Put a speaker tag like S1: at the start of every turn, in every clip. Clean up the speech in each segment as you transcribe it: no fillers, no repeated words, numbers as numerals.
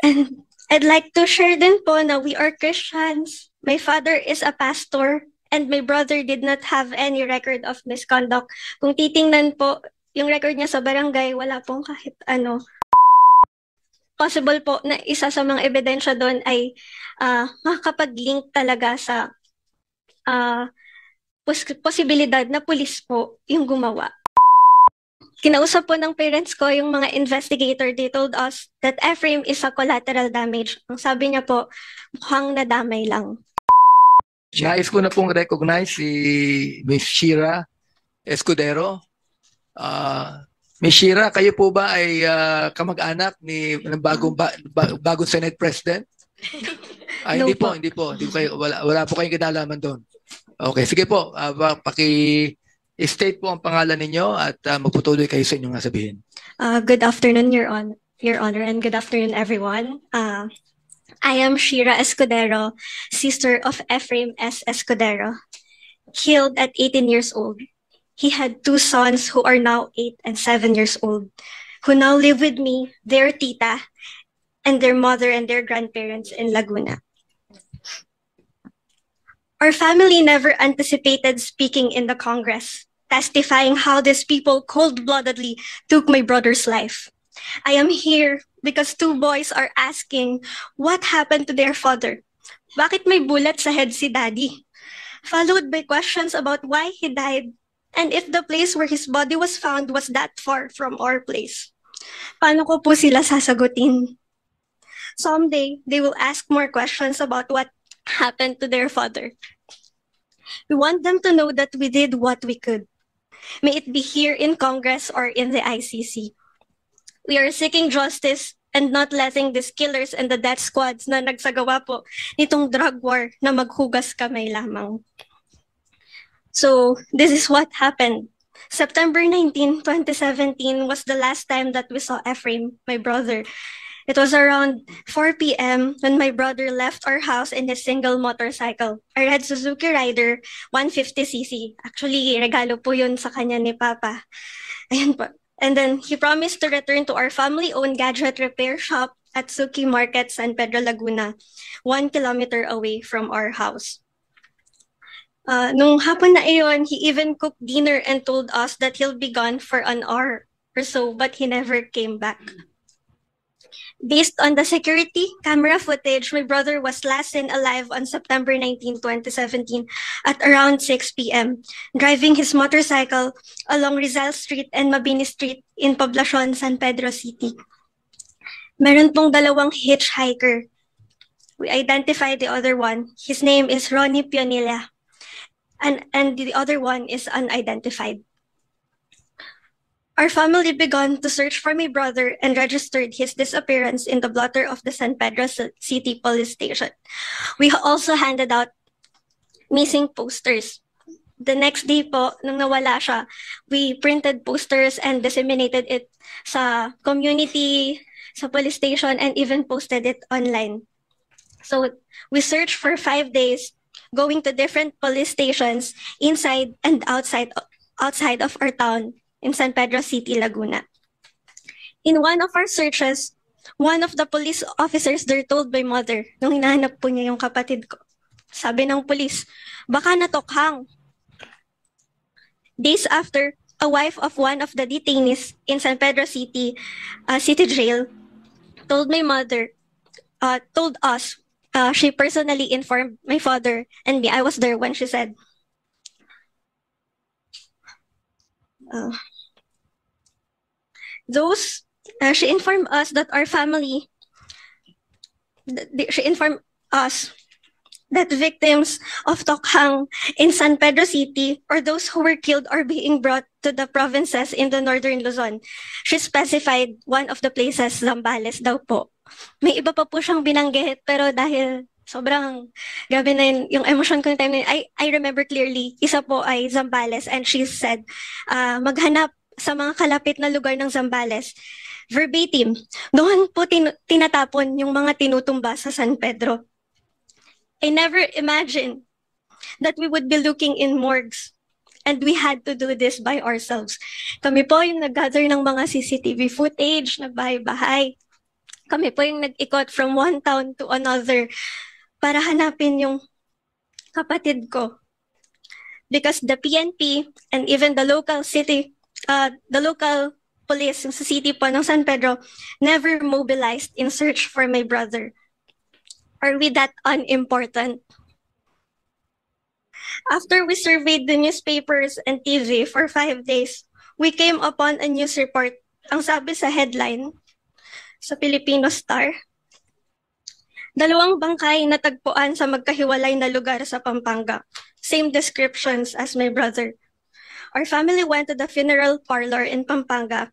S1: And I'd like to share din po na we are Christians. My father is a pastor and my brother did not have any record of misconduct. Kung titingnan po, yung record niya sa barangay, wala pong kahit ano. Possible po na isa sa mga ebidensya doon ay makakapag-link talaga sa uh, posibilidad na pulis po yung gumawa. Kinausap po ng parents ko yung mga investigator. They told us that Ephraim is a collateral damage. Ang sabi niya po, mukhang nadamay lang.
S2: Nais ko na pong recognize si Miss Shira Escudero. Miss Shira, kayo po ba ay kamag-anak ng bagong Senate President?
S1: No
S2: Hindi po,
S1: po.
S2: hindi po. Hindi po kayo, wala po kayong kinalaman doon. Okay, sige po. Paki-state po ang pangalan ninyo at magputuloy kayo sa inyong sabihin.
S1: Good afternoon, Your Honor, and good afternoon, everyone. I am Shira Escudero, sister of Ephraim S. Escudero, killed at 18 years old. He had two sons who are now 8 and 7 years old, who now live with me, their tita, and their mother and their grandparents in Laguna. Our family never anticipated speaking in the Congress, testifying how these people cold-bloodedly took my brother's life. I am here because two boys are asking what happened to their father. Bakit may bullet sa head si daddy? Followed by questions about why he died and if the place where his body was found was that far from our place. Paano ko po sila sasagutin? Someday, they will ask more questions about what happened to their father. We want them to know that we did what we could. May it be here in Congress or in the ICC. We are seeking justice and not letting these killers and the death squads na nagsagawa po nitong drug war na maghugas kamay lamang. So, this is what happened. September 19, 2017 was the last time that we saw Ephraim, my brother. It was around 4 p.m. when my brother left our house in his single motorcycle, a red Suzuki Rider 150cc. Actually, regalo po yun sa kanya ni Papa. Ayan po. And then he promised to return to our family-owned gadget repair shop at Suki Market, San Pedro, Laguna, 1 kilometer away from our house. Nung hapon na iyon, he even cooked dinner and told us that he'll be gone for an hour or so, but he never came back. Based on the security camera footage, my brother was last seen alive on September 19, 2017 at around 6 p.m., driving his motorcycle along Rizal Street and Mabini Street in Poblacion, San Pedro City. Meron pong dalawang hitchhiker. We identified the other one. His name is Ronnie Pionilla. And the other one is unidentified. Our family began to search for my brother and registered his disappearance in the blotter of the San Pedro City Police Station. We also handed out missing posters. The next day po, nung nawala siya, we printed posters and disseminated it sa community, sa police station, and even posted it online. So we searched for 5 days, going to different police stations inside and outside of our town in San Pedro City, Laguna. In one of our searches, one of the police officers there told my mother, nung hinahanap po niya yung kapatid ko, sabi ng police, baka natokhang. Days after, a wife of one of the detainees in San Pedro City City Jail told my mother, told us, she personally informed my father and me. I was there when she said, she informed us that our family, she informed us that victims of Tokhang in San Pedro City or those who were killed are being brought to the provinces in the northern Luzon. She specified one of the places, Zambales daw po. May iba pa po siyang binanggit pero dahil sobrang grabe na yung emotion ko yung time na yun, I remember clearly, isa po ay Zambales and she said, maghanap sa mga kalapit na lugar ng Zambales. Verbatim, doon po tinatapon yung mga tinutumba sa San Pedro. I never imagined that we would be looking in morgues and we had to do this by ourselves. Kami po yung nag-gather ng mga CCTV footage, nagbahay-bahay. Kami po yung nag-ikot from one town to another para hanapin yung kapatid ko. Because the PNP and even the local police yung sa city po ng San Pedro never mobilized in search for my brother. Are we that unimportant? After we surveyed the newspapers and TV for 5 days, we came upon a news report. Ang sabi sa headline sa Filipino Star, 2 bangkay natagpuan sa magkahiwalay na lugar sa Pampanga. Same descriptions as my brother. Our family went to the funeral parlor in Pampanga.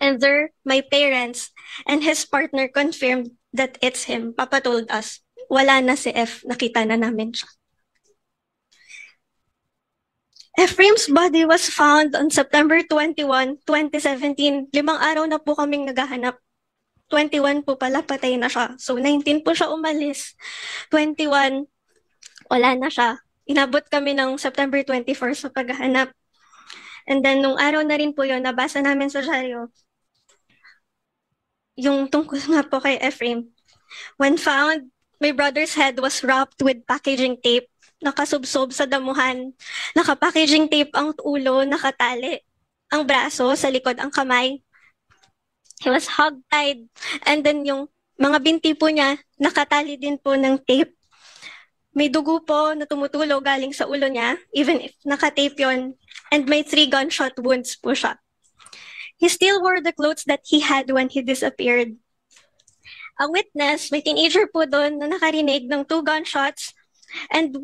S1: And there, my parents and his partner confirmed that it's him. Papa told us, wala na si F, nakita na namin siya. Ephraim's body was found on September 21, 2017. 5 araw na po kaming naghahanap. 21 po pala, patay na siya. So 19 po siya umalis. 21, wala na siya. Inabot kami ng September 24 sa paghahanap. And then nung araw na rin po yun, nabasa namin sa dyaryo, yung tungkol nga po kay Ephraim. When found, my brother's head was wrapped with packaging tape. Nakasubsob sa damuhan. Naka-packaging tape ang ulo, nakatali. Ang braso, sa likod ang kamay. He was hog-tied. And then yung mga binti po niya, nakatali din po ng tape. May dugo po na tumutulo galing sa ulo niya, even if naka-tape yon. And may 3 gunshot wounds po siya. He still wore the clothes that he had when he disappeared. A witness, may teenager po doon na nakarinig ng 2 gunshots and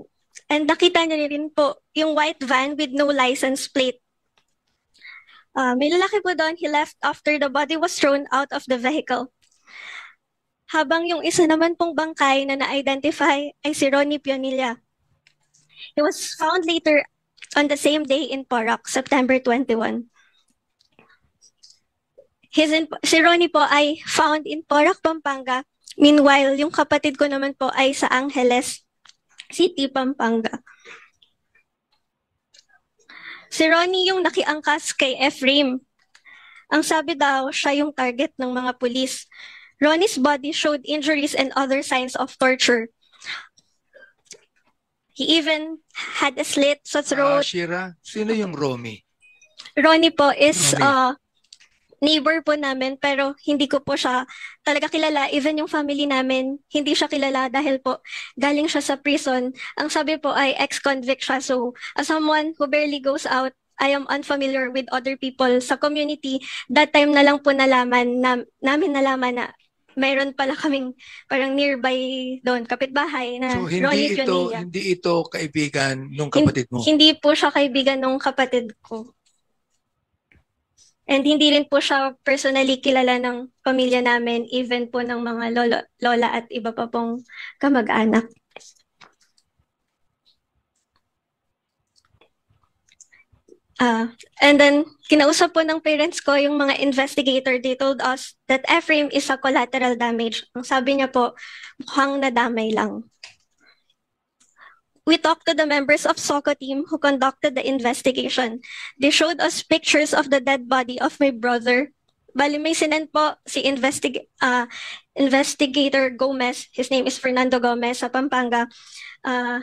S1: nakita niya rin po yung white van with no license plate. May lalaki po doon, he left after the body was thrown out of the vehicle. Habang yung isa naman pong bangkay na na-identify ay si Ronnie Pionilla. He was found later on the same day in Porac, September 21. Si Ronnie po ay found in Porac, Pampanga. Meanwhile, yung kapatid ko naman po ay sa Angeles City, Pampanga. Si Ronnie yung nakiangkas kay Ephraim. Ang sabi daw, siya yung target ng mga pulis. Ronnie's body showed injuries and other signs of torture. He even had a slit sa throat.
S2: Shira, sino yung Romy?
S1: Ronnie po is neighbor po namin, pero hindi ko po siya talaga kilala. Even yung family namin, hindi siya kilala dahil po galing siya sa prison. Ang sabi po ay ex-convict siya. So as someone who barely goes out, I am unfamiliar with other people sa community. That time na lang po namin nalaman na mayroon pala kaming parang nearby doon, kapitbahay na
S2: So
S1: Ronnie Pionilla.
S2: hindi ito kaibigan nung kapatid mo?
S1: Hindi po siya kaibigan nung kapatid ko. And hindi rin po siya personally kilala ng pamilya namin, even po ng mga lola at iba pa pong kamag-anak. And then, kinausap po ng parents ko yung mga investigator. They told us that Ephraim is a collateral damage. Ang sabi niya po, mukhang nadamay lang. We talked to the members of SOCO team who conducted the investigation. They showed us pictures of the dead body of my brother. Bali, may sinend po si Investigator Gomez. His name is Fernando Gomez sa Pampanga.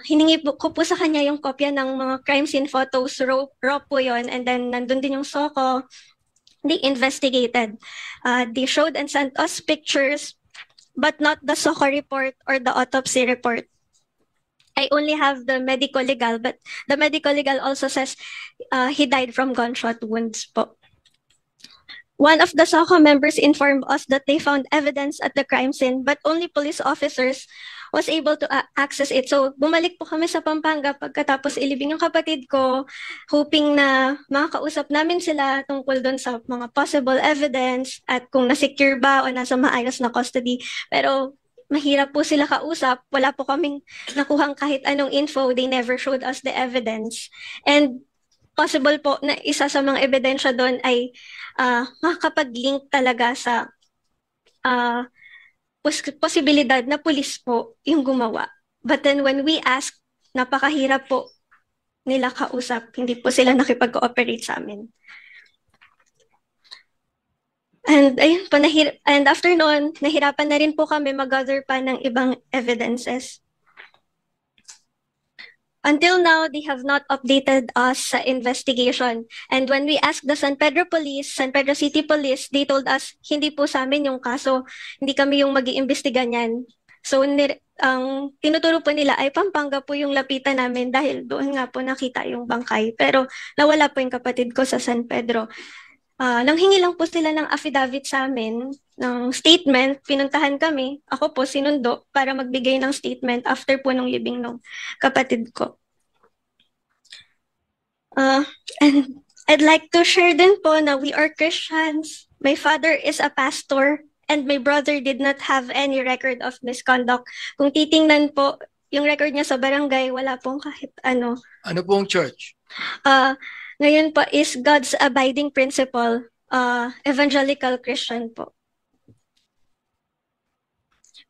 S1: Hiningi ko po sa kanya yung kopya ng mga crime scene photos. Raw po yun. And then, nandun din yung SOCO. They investigated. They showed and sent us pictures, but not the SOCO report or the autopsy report. I only have the medical legal, but the medical legal also says he died from gunshot wounds po. One of the SOCO members informed us that they found evidence at the crime scene, but only police officers was able to access it. So bumalik po kami sa Pampanga pagkatapos ilibing yung kapatid ko, hoping na makakausap namin sila tungkol doon sa mga possible evidence at kung na-secure ba o nasa maayos na custody. Pero mahirap po sila kausap. Wala po kaming nakuhang kahit anong info. They never showed us the evidence. And possible po na isa sa mga ebidensya doon ay makakapag-link talaga sa posibilidad na pulis po yung gumawa. But then when we ask, napakahirap po nila kausap. Hindi po sila nakipag-cooperate sa amin. And ayun po, and after noon, nahirapan na rin po kami mag-gather pa ng ibang evidences. Until now, they have not updated us sa investigation. And when we asked the San Pedro Police, San Pedro City Police, they told us, hindi po sa amin yung kaso, hindi kami yung mag-iimbestiga niyan. So, ang tinuturo po nila ay Pampanga po yung lapitan namin dahil doon nga po nakita yung bangkay. Pero nawala po yung kapatid ko sa San Pedro. Nanghingi lang po sila ng affidavit sa amin, ng statement, pinuntahan kami, ako po sinundo para magbigay ng statement after po nung libing ng kapatid ko. And I'd like to share din po na we are Christians. My father is a pastor and my brother did not have any record of misconduct. Kung titingnan po, yung record niya sa barangay, wala pong kahit ano.
S2: Ano pong church?
S1: Ngayon po is God's Abiding Principle, Evangelical Christian po.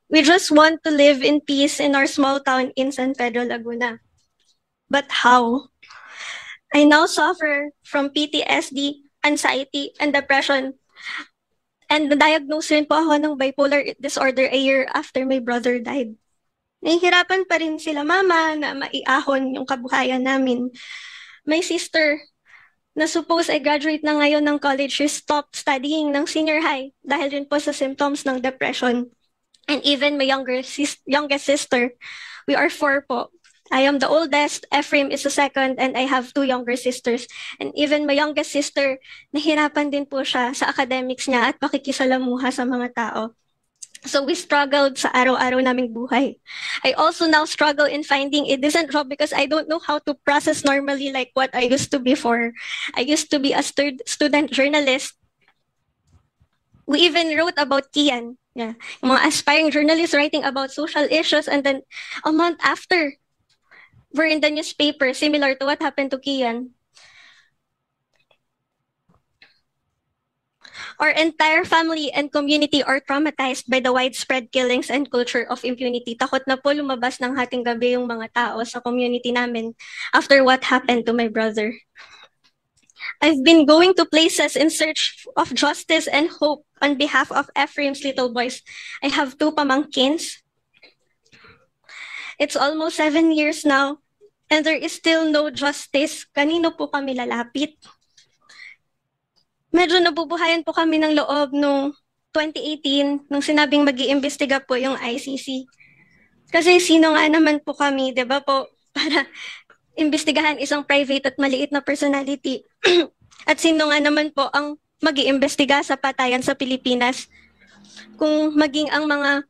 S1: We just want to live in peace in our small town in San Pedro, Laguna. But how? I now suffer from PTSD, anxiety, and depression. And na-diagnose rin po ako ng bipolar disorder a year after my brother died. Nahihirapan pa rin sila mama na maiahon yung kabuhayan namin. My sister, na suppose I graduate na ngayon ng college, she stopped studying ng senior high dahil rin po sa symptoms ng depression. And even my youngest sister, we are 4 po. I am the oldest, Ephraim is the second, and I have 2 younger sisters. And even my youngest sister, nahirapan din po siya sa academics niya at pakikisalamuha sa mga tao. So we struggled sa araw-araw naming buhay. I also now struggle in finding a decent job because I don't know how to process normally like what I used to before. I used to be a student journalist. We even wrote about Kian. Yeah. Yung mga aspiring journalists writing about social issues, and then a month after, we're in the newspaper, similar to what happened to Kian. Our entire family and community are traumatized by the widespread killings and culture of impunity. Takot na po lumabas ng hating gabi yung mga tao sa community namin after what happened to my brother. I've been going to places in search of justice and hope on behalf of Ephraim's little boys. I have 2 pamangkins. It's almost 7 years now, and there is still no justice. Kanino po kami lalapit? Medyo nabubuhayan po kami ng loob nung 2018, nung sinabing mag-iimbestiga po yung ICC. Kasi sino nga naman po kami, di ba po, para imbestigahan isang private at maliit na personality. At sino nga naman po ang mag-iimbestiga sa patayan sa Pilipinas kung maging ang mga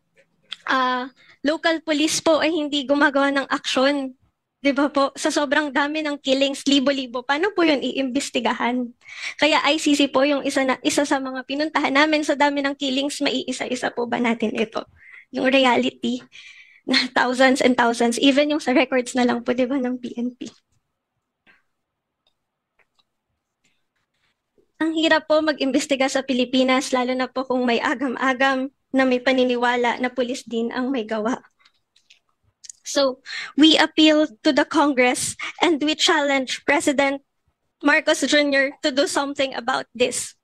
S1: local police po ay hindi gumagawa ng aksyon. Di ba po? Sa sobrang dami ng killings, libo-libo, paano po yun iimbestigahan? Kaya ICC po yung isa sa mga pinuntahan namin. Sa dami ng killings, maiisa-isa po ba natin ito? Yung reality na thousands and thousands, even yung sa records na lang po, di ba, ng PNP. Ang hirap po mag-imbestiga sa Pilipinas, lalo na po kung may agam-agam na may paniniwala na pulis din ang may gawa. So we appeal to the Congress and we challenge President Marcos Jr. to do something about this.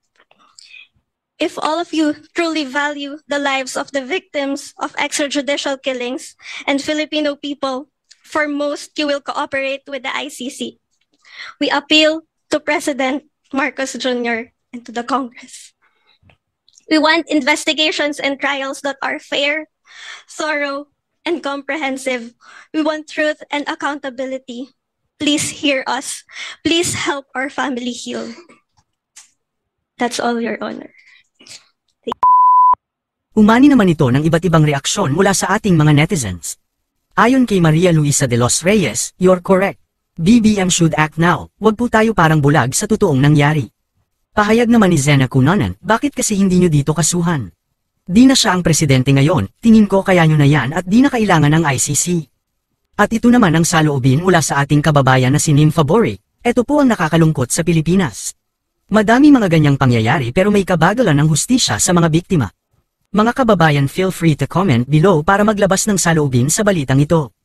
S1: If all of you truly value the lives of the victims of extrajudicial killings and Filipino people, for most, you will cooperate with the ICC. We appeal to President Marcos Jr. and to the Congress. We want investigations and trials that are fair, thorough, and comprehensive. We want truth and accountability. Please hear us. Please help our family heal. That's all, Your Honor.
S3: Umani naman ito ng iba't ibang reaksyon mula sa ating mga netizens. Ayon kay Maria Luisa de los Reyes, you're correct. BBM should act now. Wag po tayo parang bulag sa totoong nangyari. Pahayag naman ni Zena Cunanan, bakit kasi hindi nyo dito kasuhan? Di na siya ang presidente ngayon, tingin ko kaya nyo na yan at di na kailangan ng ICC. At ito naman ang saloobin mula sa ating kababayan na si Nim Fabori. Ito po ang nakakalungkot sa Pilipinas. Madami mga ganyang pangyayari pero may kabagalan ng hustisya sa mga biktima. Mga kababayan, feel free to comment below para maglabas ng saloobin sa balitang ito.